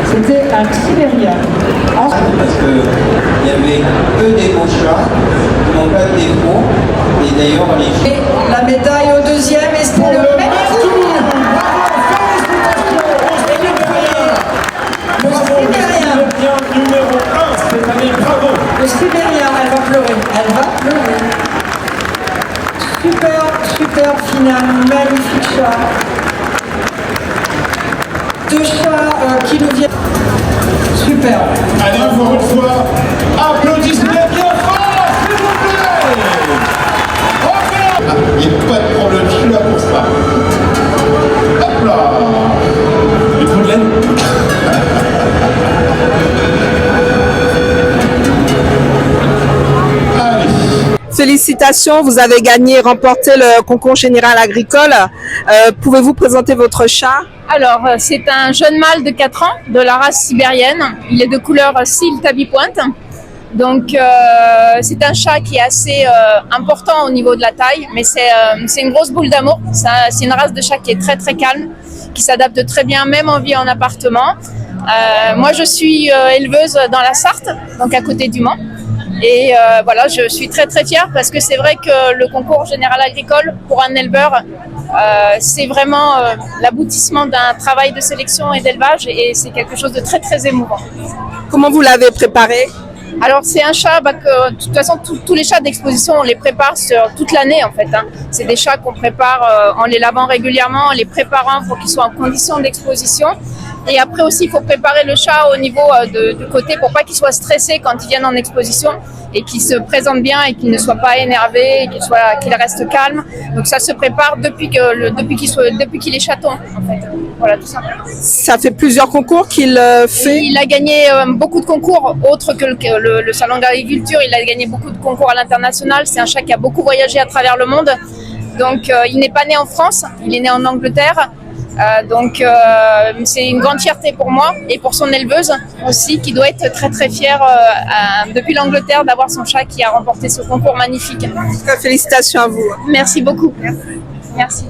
C'était un Sibérien. Parce qu'il n'y avait que des beaux chats, qui n'ont pas de défaut. Et d'ailleurs, les Et la médaille au deuxième, et c'était le même Numéro 1 cette année, bravo. Le Sibérien, elle va pleurer. Elle va pleurer. Super finale, magnifique chat. Deux chats qui nous viennent. Super. Allez, encore une fois, applaudissements bien fort, s'il vous plaît. Ok. Il n'y a pas de problème, je suis là pour ça. Hop là. Il faut de l'aide. Félicitations, vous avez gagné, remporté le concours général agricole. Pouvez-vous présenter votre chat? Alors, c'est un jeune mâle de 4 ans, de la race sibérienne. Il est de couleur cils tabi-pointe. Donc, c'est un chat qui est assez important au niveau de la taille, mais c'est une grosse boule d'amour. C'est une race de chat qui est très très calme, qui s'adapte très bien, même en vie en appartement. Moi, je suis éleveuse dans la Sarthe, donc à côté du Mans. Et voilà, je suis très très fière parce que c'est vrai que le concours général agricole pour un éleveur, c'est vraiment l'aboutissement d'un travail de sélection et d'élevage et c'est quelque chose de très très émouvant. Comment vous l'avez préparé? Alors c'est un chat que de toute façon tous les chats d'exposition on les prépare sur toute l'année en fait. C'est des chats qu'on prépare en les lavant régulièrement, en les préparant pour qu'ils soient en condition d'exposition. Et après aussi, il faut préparer le chat au niveau du côté pour pas qu'il soit stressé quand il vient en exposition et qu'il se présente bien et qu'il ne soit pas énervé, qu'il reste calme. Donc ça se prépare depuis qu'il est chaton en fait. Voilà tout simplement. Ça fait plusieurs concours qu'il fait. Il a gagné beaucoup de concours autres que le salon d'agriculture. Il a gagné beaucoup de concours à l'international. C'est un chat qui a beaucoup voyagé à travers le monde. Donc il n'est pas né en France, il est né en Angleterre. Donc c'est une grande fierté pour moi et pour son éleveuse aussi qui doit être très très fière depuis l'Angleterre d'avoir son chat qui a remporté ce concours magnifique. Félicitations à vous. Merci beaucoup. Merci.